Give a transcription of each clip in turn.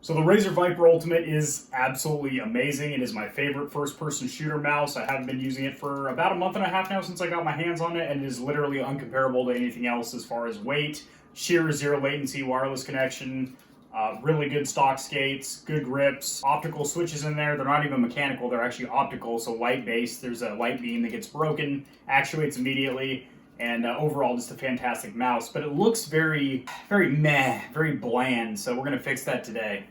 So the Razer Viper Ultimate is absolutely amazing. It is my favorite first-person shooter mouse. I have been using it for about a month and a half now since I got my hands on it, and it is literally uncomparable to anything else as far as weight, sheer zero latency wireless connection, really good stock skates, good grips, optical switches in there. They're not even mechanical, they're actually optical, so light-based. There's a light beam that gets broken, actuates immediately, and overall just a fantastic mouse. But it looks very meh, very bland, so we're going to fix that today.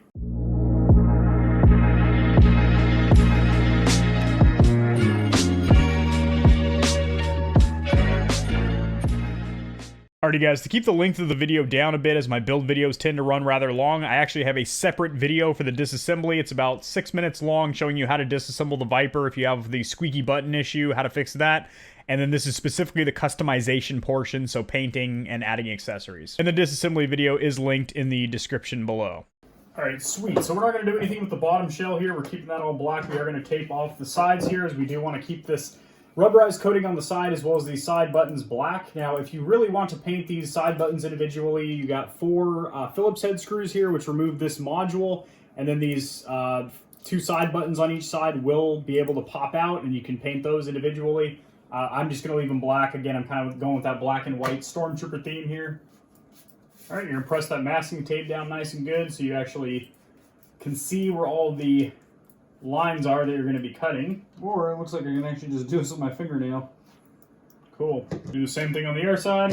Alrighty guys, to keep the length of the video down a bit as my build videos tend to run rather long, I actually have a separate video for the disassembly. It's about 6 minutes long, showing you how to disassemble the Viper if you have the squeaky button issue, how to fix that. And then this is specifically the customization portion, so painting and adding accessories. And the disassembly video is linked in the description below. Alright, sweet. So we're not going to do anything with the bottom shell here. We're keeping that all black. We are going to tape off the sides here, as we do want to keep this rubberized coating on the side as well as these side buttons black. Now, if you really want to paint these side buttons individually, you got 4 Phillips head screws here, which remove this module, and then these 2 side buttons on each side will be able to pop out, and you can paint those individually. I'm just going to leave them black. Again, I'm kind of going with that black and white stormtrooper theme here. All right, you're going to press that masking tape down nice and good so you actually can see where all the lines are that you're going to be cutting. Or it looks like I can actually just do this with my fingernail. Cool. Do the same thing on the other side.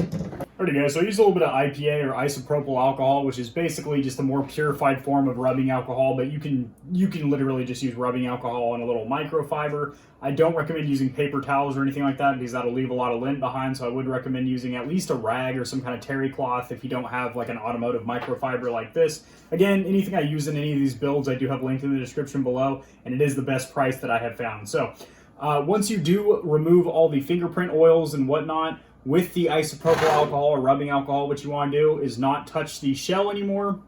Alrighty guys, so I use a little bit of IPA or isopropyl alcohol, which is basically just a more purified form of rubbing alcohol, but you can literally just use rubbing alcohol and a little microfiber. I don't recommend using paper towels or anything like that because that'll leave a lot of lint behind, so I would recommend using at least a rag or some kind of terry cloth if you don't have like an automotive microfiber like this. Again, anything I use in any of these builds I do have linked in the description below, and it is the best price that I have found. So once you do remove all the fingerprint oils and whatnot, with the isopropyl alcohol or rubbing alcohol, what you want to do is not touch the shell anymore.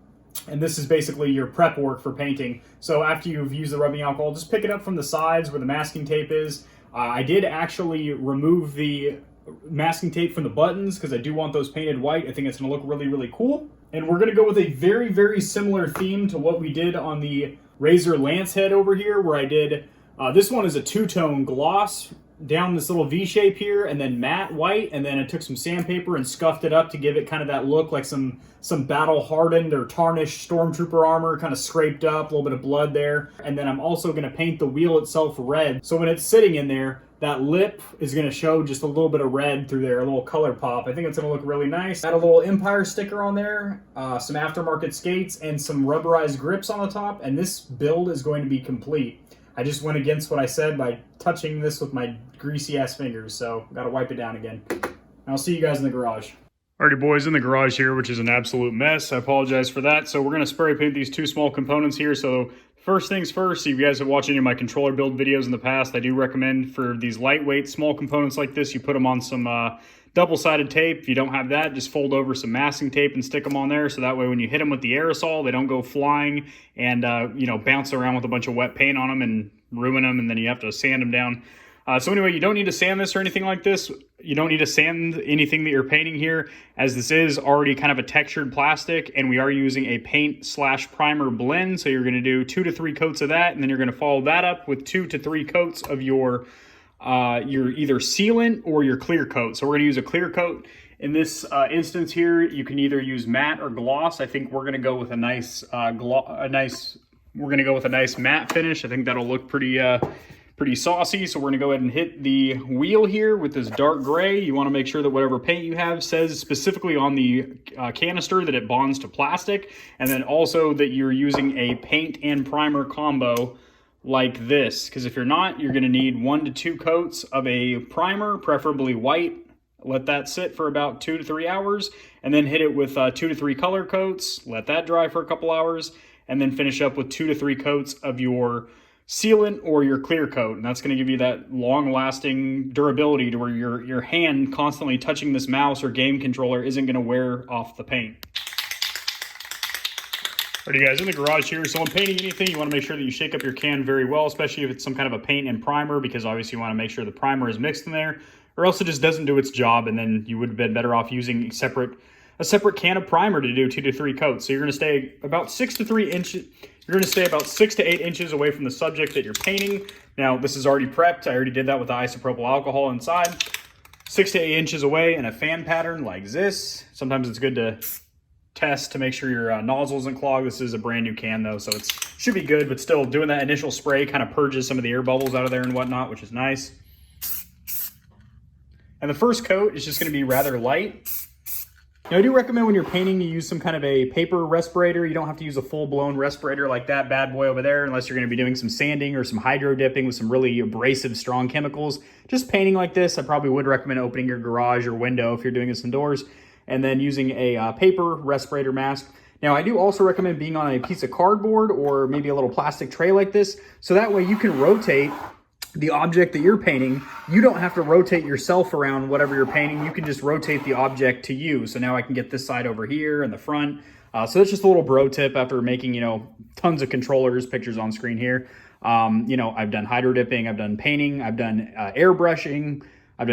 And this is basically your prep work for painting. So after you've used the rubbing alcohol, just pick it up from the sides where the masking tape is. I did actually remove the masking tape from the buttons because I do want those painted white. I think it's going to look really cool. And we're going to go with a very similar theme to what we did on the Razer Lance head over here, where I did, this one is a 2-tone gloss down this little V shape here, and then matte white, and then I took some sandpaper and scuffed it up to give it kind of that look like some battle hardened or tarnished stormtrooper armor, kind of scraped up, a little bit of blood there. And then I'm also going to paint the wheel itself red, so when it's sitting in there, that lip is going to show just a little bit of red through there, a little color pop. I think it's going to look really nice. Add a little Empire sticker on there, some aftermarket skates, and some rubberized grips on the top, and this build is going to be complete. I just went against what I said by touching this with my greasy ass fingers, so gotta wipe it down again. I'll see you guys in the garage. Alrighty boys, in the garage here, which is an absolute mess. I apologize for that. So we're gonna spray paint these 2 small components here. So first things first, if you guys have watched any of my controller build videos in the past, I do recommend for these lightweight small components like this, you put them on some double-sided tape. If you don't have that, just fold over some masking tape and stick them on there, so that way when you hit them with the aerosol, they don't go flying and you know, bounce around with a bunch of wet paint on them and ruin them, and then you have to sand them down. So anyway, you don't need to sand this or anything like this. You don't need to sand anything that you're painting here, as this is already kind of a textured plastic, and we are using a paint/primer blend. So you're going to do 2 to 3 coats of that, and then you're going to follow that up with 2 to 3 coats of your either sealant or your clear coat. So we're going to use a clear coat. In this instance here, you can either use matte or gloss. I think we're going to go with a nice matte finish. I think that'll look pretty saucy. So we're going to go ahead and hit the wheel here with this dark gray. You want to make sure that whatever paint you have says specifically on the canister that it bonds to plastic, and then also that you're using a paint and primer combo like this, because if you're not, you're going to need 1 to 2 coats of a primer, preferably white. Let that sit for about 2 to 3 hours, and then hit it with 2 to 3 color coats. Let that dry for a couple hours, and then finish up with 2 to 3 coats of your sealant or your clear coat. And that's going to give you that long-lasting durability to where your hand constantly touching this mouse or game controller isn't going to wear off the paint. Alrighty guys, in the garage here, so when painting anything, you want to make sure that you shake up your can very well, especially if it's some kind of a paint and primer, because obviously you want to make sure the primer is mixed in there, or else it just doesn't do its job, and then you would have been better off using separate a separate can of primer to do 2 to 3 coats. So you're going to stay about 6 to 3 inches. You're going to stay about 6 to 8 inches away from the subject that you're painting. Now, this is already prepped. I already did that with the isopropyl alcohol inside. 6 to 8 inches away in a fan pattern like this. Sometimes it's good to test to make sure your nozzle isn't clogged. This is a brand new can though, so it should be good, but still doing that initial spray kind of purges some of the air bubbles out of there and whatnot, which is nice. And the first coat is just going to be rather light. Now, I do recommend when you're painting, you use some kind of a paper respirator. You don't have to use a full-blown respirator like that bad boy over there unless you're going to be doing some sanding or some hydro dipping with some really abrasive, strong chemicals. Just painting like this, I probably would recommend opening your garage or window if you're doing this indoors, and then using a paper respirator mask. Now, I do also recommend being on a piece of cardboard or maybe a little plastic tray like this, so that way you can rotate the object that you're painting. You don't have to rotate yourself around whatever you're painting. You can just rotate the object to you. So now I can get this side over here in the front. So that's just a little bro tip after making, tons of controllers, pictures on screen here. I've done hydro dipping, I've done painting, I've done airbrushing, I've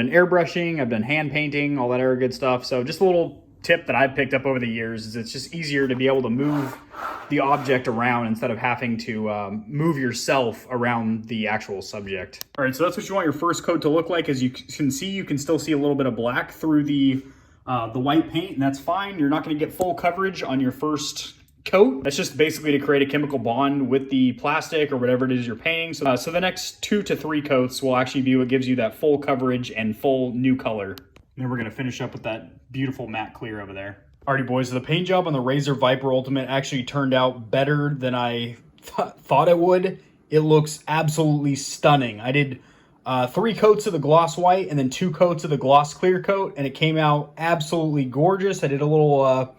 done hand painting, all that other good stuff. So just a little tip that I've picked up over the years is it's just easier to be able to move the object around instead of having to move yourself around the actual subject. All right, so that's what you want your first coat to look like. As you can see, you can still see a little bit of black through the white paint, and that's fine. You're not going to get full coverage on your first coat. That's just basically to create a chemical bond with the plastic or whatever it is you're painting. So the next 2 to 3 coats will actually be what gives you that full coverage and full new color. And then we're going to finish up with that beautiful matte clear over there. Alrighty, boys, so the paint job on the Razer VYPR Ultimate actually turned out better than I thought it would. It looks absolutely stunning. I did 3 coats of the gloss white and then 2 coats of the gloss clear coat, and it came out absolutely gorgeous. I did a little,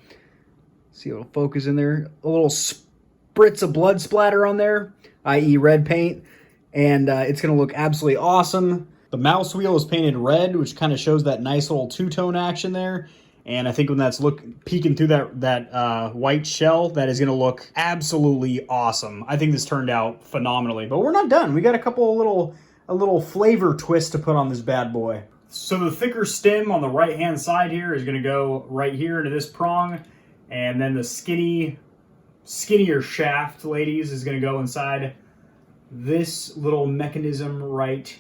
see a little focus in there, a little spritz of blood splatter on there, i.e. red paint, and it's going to look absolutely awesome. The mouse wheel is painted red, which kind of shows that nice little two-tone action there. And I think when that's peeking through that white shell, that is going to look absolutely awesome. I think this turned out phenomenally. But we're not done. We got a little flavor twist to put on this bad boy. So the thicker stem on the right-hand side here is going to go right here into this prong. And then the skinnier shaft, ladies, is going to go inside this little mechanism right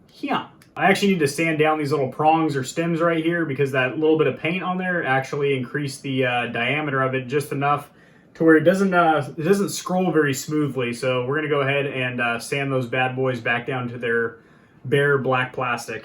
here. I actually need to sand down these little prongs or stems right here because that little bit of paint on there actually increased the diameter of it just enough to where it doesn't scroll very smoothly. So we're gonna go ahead and sand those bad boys back down to their bare black plastic.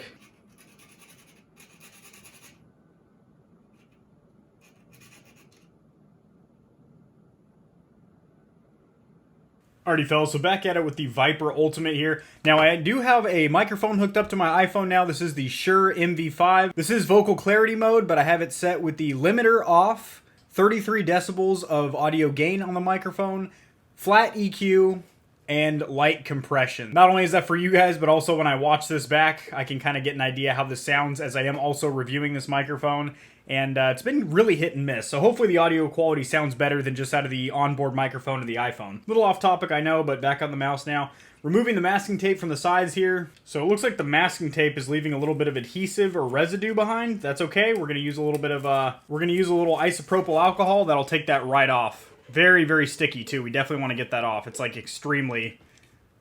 Alrighty, fellas, so back at it with the VYPR Ultimate here. Now, I do have a microphone hooked up to my iPhone now. This is the Shure MV5. This is vocal clarity mode, but I have it set with the limiter off, 33 decibels of audio gain on the microphone, flat EQ, and light compression. Not only is that for you guys, but also when I watch this back, I can kind of get an idea how this sounds as I am also reviewing this microphone. And it's been really hit and miss. So hopefully the audio quality sounds better than just out of the onboard microphone of the iPhone. A little off topic, I know, but back on the mouse now. Removing the masking tape from the sides here. So it looks like the masking tape is leaving a little bit of adhesive or residue behind. That's okay. We're gonna use a little bit of isopropyl alcohol that'll take that right off. Very, very sticky too. We definitely want to get that off. It's like extremely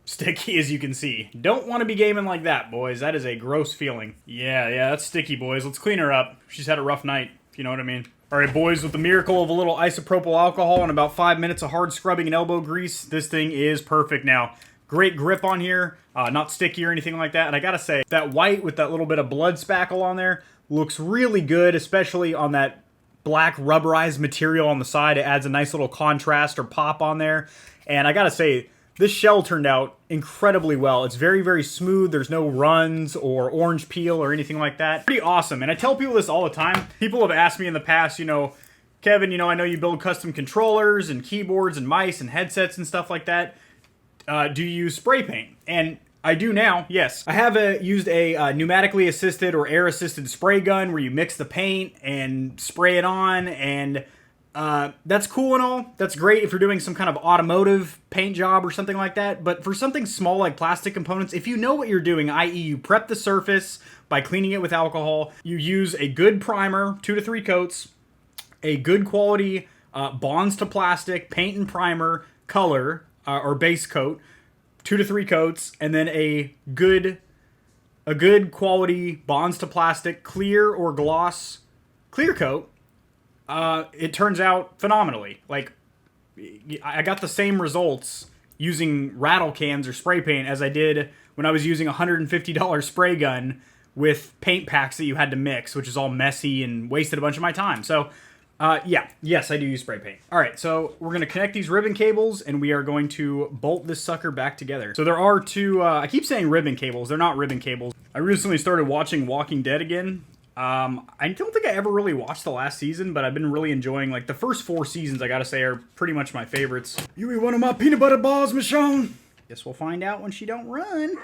sticky, as you can see. Don't want to be gaming like that, boys. That is a gross feeling. Yeah, that's sticky, boys. Let's clean her up. She's had a rough night, if you know what I mean. All right, boys, with the miracle of a little isopropyl alcohol and about 5 minutes of hard scrubbing and elbow grease, this thing is perfect now. Great grip on here, not sticky or anything like that. And I gotta say, that white with that little bit of blood spackle on there looks really good, especially on that black rubberized material on the side. It adds a nice little contrast or pop on there. And I gotta say, this shell turned out incredibly well. It's very, very smooth. There's no runs or orange peel or anything like that. Pretty awesome. And I tell people this all the time. People have asked me in the past, Kevin, I know you build custom controllers and keyboards and mice and headsets and stuff like that. Do you use spray paint? And I do now, yes. I have used a pneumatically assisted or air assisted spray gun where you mix the paint and spray it on, and that's cool and all. That's great if you're doing some kind of automotive paint job or something like that. But for something small like plastic components, if you know what you're doing, i.e. you prep the surface by cleaning it with alcohol, you use a good primer, 2 to 3 coats, a good quality bonds to plastic, paint and primer, color, or base coat, 2 to 3 coats, and then a good quality bonds to plastic, clear or gloss clear coat, it turns out phenomenally. Like, I got the same results using rattle cans or spray paint as I did when I was using a $150 spray gun with paint packs that you had to mix, which is all messy and wasted a bunch of my time. So, yes, I do use spray paint. All right, so we're going to connect these ribbon cables, and we are going to bolt this sucker back together. So there are two, I keep saying ribbon cables. They're not ribbon cables. I recently started watching Walking Dead again. I don't think I ever really watched the last season, but I've been really enjoying, like, the first 4 seasons, I gotta say, are pretty much my favorites. You eat one of my peanut butter balls, Michonne? Guess we'll find out when she don't run.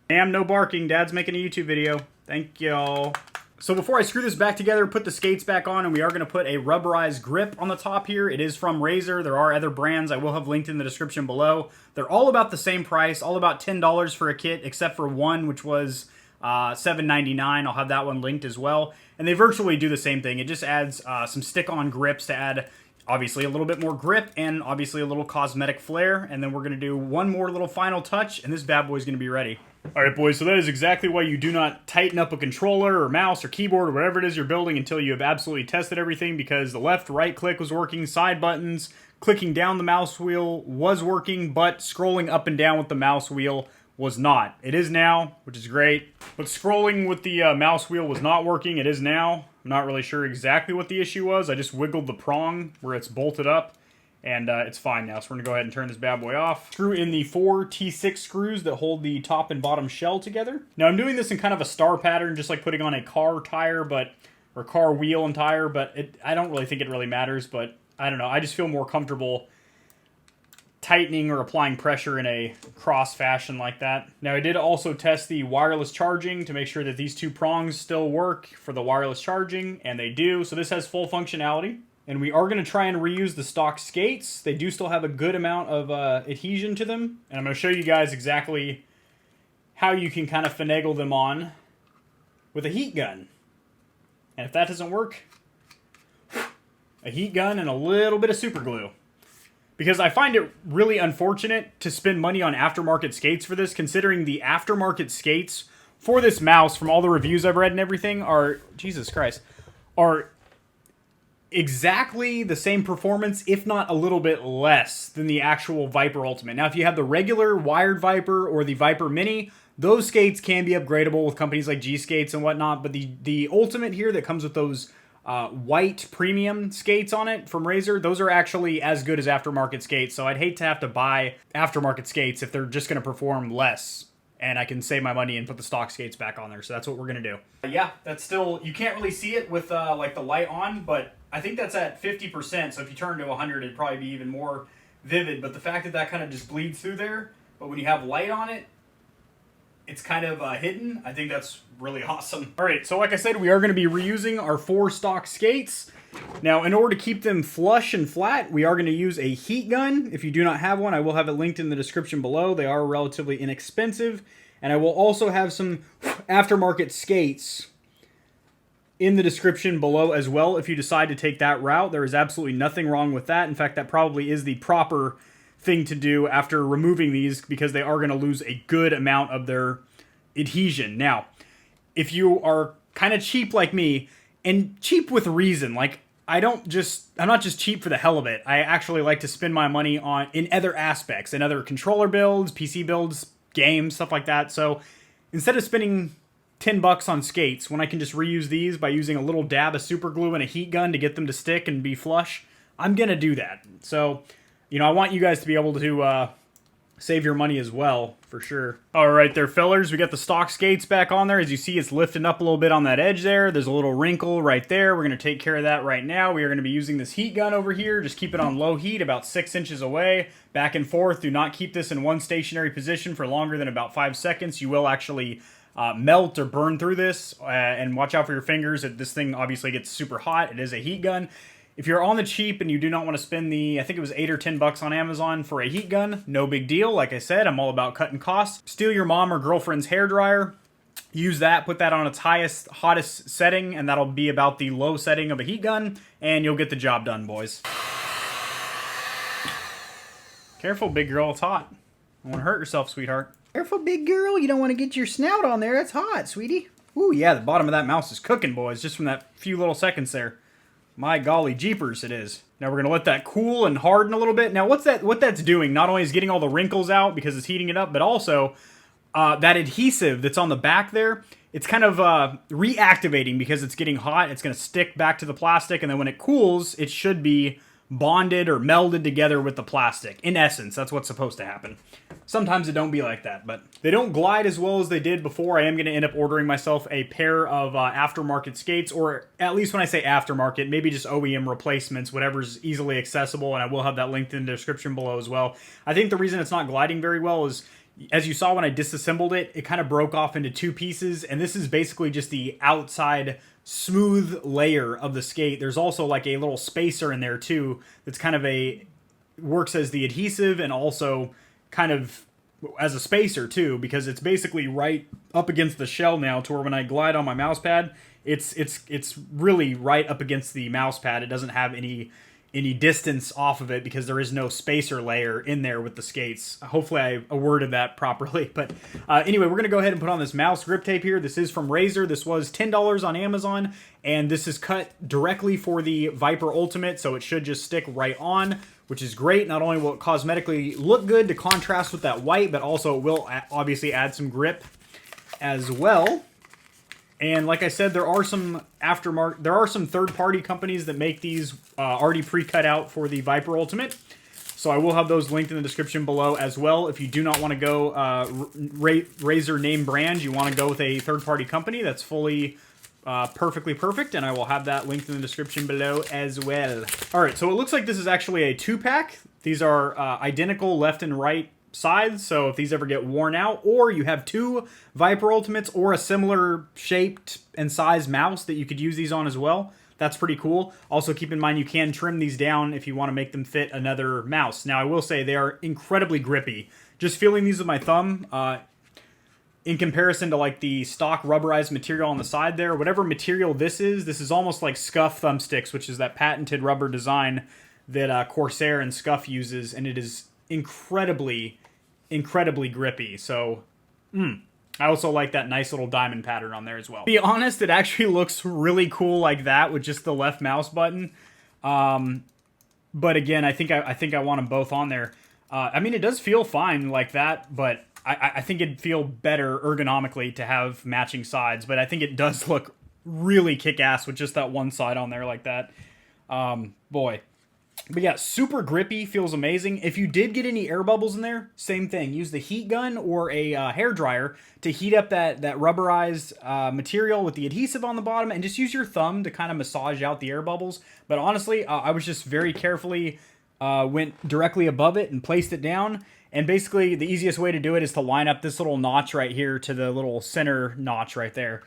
Damn, no barking. Dad's making a YouTube video. Thank y'all. So before I screw this back together, put the skates back on, and we are going to put a rubberized grip on the top here. It is from Razer. There are other brands I will have linked in the description below. They're all about the same price, all about $10 for a kit, except for one, which was $7.99. I'll have that one linked as well. And they virtually do the same thing. It just adds some stick-on grips to add, obviously, a little bit more grip and obviously a little cosmetic flair. And then we're going to do one more little final touch, and this bad boy is going to be ready. All right, boys, so that is exactly why you do not tighten up a controller or mouse or keyboard or whatever it is you're building until you have absolutely tested everything, because the left, right click was working, side buttons, clicking down the mouse wheel was working, but scrolling up and down with the mouse wheel was not. It is now, which is great. But scrolling with the mouse wheel was not working. It is now. I'm not really sure exactly what the issue was. I just wiggled the prong where it's bolted up, and it's fine now. So we're going to go ahead and turn this bad boy off. Screw in the 4 T6 screws that hold the top and bottom shell together. Now I'm doing this in kind of a star pattern, just like putting on a car tire, or car wheel and tire, but I don't really think it really matters, but I don't know. I just feel more comfortable tightening or applying pressure in a cross fashion like that. Now I did also test the wireless charging to make sure that these 2 prongs still work for the wireless charging, and they do. So this has full functionality. And we are going to try and reuse the stock skates. They do still have a good amount of adhesion to them. And I'm going to show you guys exactly how you can kind of finagle them on with a heat gun. And if that doesn't work, a heat gun and a little bit of super glue. Because I find it really unfortunate to spend money on aftermarket skates for this, considering the aftermarket skates for this mouse, from all the reviews I've read and everything, are, Jesus Christ, are exactly the same performance, if not a little bit less, than the actual Viper Ultimate. Now, if you have the regular wired Viper or the Viper Mini, those skates can be upgradable with companies like G-Skates and whatnot, but the Ultimate here that comes with those white premium skates on it from Razer, those are actually as good as aftermarket skates, so I'd hate to have to buy aftermarket skates if they're just going to perform less, and I can save my money and put the stock skates back on there, so that's what we're going to do. Yeah, that's still, you can't really see it with like the light on, but I think that's at 50%, so if you turn to 100, it'd probably be even more vivid, but the fact that that kind of just bleeds through there, but when you have light on it, it's kind of hidden. I think that's really awesome. All right, so like I said, we are going to be reusing our 4 stock skates. Now, in order to keep them flush and flat, we are going to use a heat gun. If you do not have one, I will have it linked in the description below. They are relatively inexpensive, and I will also have some aftermarket skates in the description below as well if you decide to take that route. There is absolutely nothing wrong with that. In fact, that probably is the proper thing to do after removing these, because they are going to lose a good amount of their adhesion. Now, if you are kind of cheap like me, and cheap with reason, like I'm not just cheap for the hell of it. I actually like to spend my money in other aspects, in other controller builds, PC builds, games, stuff like that. So instead of spending $10 on skates, when I can just reuse these by using a little dab of super glue and a heat gun to get them to stick and be flush, I'm gonna do that. So, you know, I want you guys to be able to save your money as well, for sure. All right there, fellers. We got the stock skates back on there. As you see, it's lifting up a little bit on that edge there. There's a little wrinkle right there. We're going to take care of that right now. We are going to be using this heat gun over here. Just keep it on low heat, about 6 inches away, back and forth. Do not keep this in one stationary position for longer than about 5 seconds. You will actually melt or burn through this, and watch out for your fingers. This thing obviously gets super hot. It is a heat gun. If you're on the cheap and you do not want to spend I think it was $8 or $10 on Amazon for a heat gun, no big deal. Like I said, I'm all about cutting costs. Steal your mom or girlfriend's hairdryer. use that, put that on its highest, hottest setting, and that'll be about the low setting of a heat gun, and you'll get the job done, boys. Careful, big girl, it's hot. Don't want to hurt yourself, sweetheart. Careful, big girl, you don't want to get your snout on there. It's hot, sweetie. Ooh, yeah, the bottom of that mouse is cooking, boys, just from that few little seconds there. My golly jeepers, it is. Now we're gonna let that cool and harden a little bit. Now what that's doing, not only is getting all the wrinkles out because it's heating it up, but also that adhesive that's on the back there, it's kind of reactivating because it's getting hot. It's gonna stick back to the plastic, and then when it cools, it should be bonded or melded together with the plastic. In essence, that's what's supposed to happen. Sometimes it don't be like that, but they don't glide as well as they did before. I am going to end up ordering myself a pair of aftermarket skates, or at least when I say aftermarket, maybe just OEM replacements, whatever's easily accessible, and I will have that linked in the description below as well. I think the reason it's not gliding very well is, as you saw when I disassembled it, it kind of broke off into two pieces, and this is basically just the outside smooth layer of the skate. There's also like a little spacer in there too that's kind of works as the adhesive and also kind of as a spacer too, because it's basically right up against the shell now, to where when I glide on my mouse pad, it's really right up against the mouse pad. It doesn't have any distance off of it because there is no spacer layer in there with the skates. Hopefully I worded that properly. But anyway, we're going to go ahead and put on this mouse grip tape here. This is from Razer. This was $10 on Amazon, and this is cut directly for the Viper Ultimate, so it should just stick right on, which is great. Not only will it cosmetically look good to contrast with that white, but also it will obviously add some grip as well. And like I said, there are some third-party companies that make these already pre-cut out for the Viper Ultimate. So I will have those linked in the description below as well. If you do not want to go Razer name brand, you want to go with a third-party company that's fully perfectly perfect, and I will have that linked in the description below as well. All right, so it looks like this is actually a 2-pack. These are identical left and right sides, so if these ever get worn out, or you have two Viper Ultimates or a similar shaped and size mouse that you could use these on as well, that's pretty cool. Also keep in mind you can trim these down if you want to make them fit another mouse. Now I will say they are incredibly grippy. Just feeling these with my thumb, in comparison to like the stock rubberized material on the side there, whatever material this is almost like Scuff thumbsticks, which is that patented rubber design that Corsair and Scuff uses, and it is incredibly grippy. So I also like that nice little diamond pattern on there as well. To be honest, it actually looks really cool like that with just the left mouse button. But again, I think I want them both on there. I mean, it does feel fine like that, but I think it'd feel better ergonomically to have matching sides. But I think it does look really kick-ass with just that one side on there like that. Boy. But yeah, super grippy, feels amazing. If you did get any air bubbles in there, same thing. Use the heat gun or a hair dryer to heat up that rubberized material with the adhesive on the bottom, and just use your thumb to kind of massage out the air bubbles. But honestly, I was just very carefully went directly above it and placed it down. And basically, the easiest way to do it is to line up this little notch right here to the little center notch right there.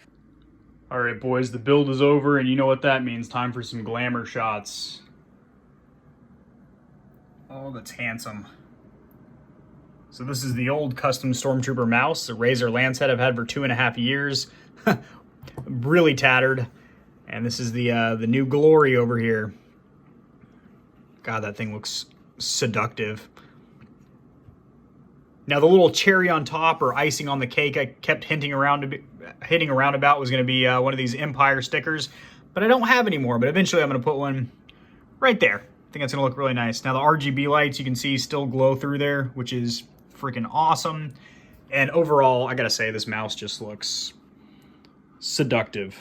All right, boys, the build is over, and you know what that means. Time for some glamour shots. Oh, that's handsome. So this is the old custom Stormtrooper mouse, the Razer Lance head I've had for 2.5 years. Really tattered. And this is the new glory over here. God, that thing looks seductive. Now the little cherry on top, or icing on the cake, I kept hitting around about was going to be one of these Empire stickers, but I don't have anymore. But eventually I'm going to put one right there. I think that's going to look really nice. Now the RGB lights you can see still glow through there, which is freaking awesome. And overall, I got to say, this mouse just looks seductive.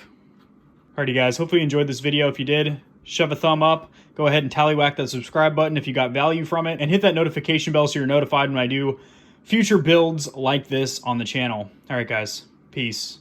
Alrighty guys, hopefully you enjoyed this video. If you did, shove a thumb up. Go ahead and tallywhack that subscribe button if you got value from it. And hit that notification bell so you're notified when I do future builds like this on the channel. Alright guys, peace.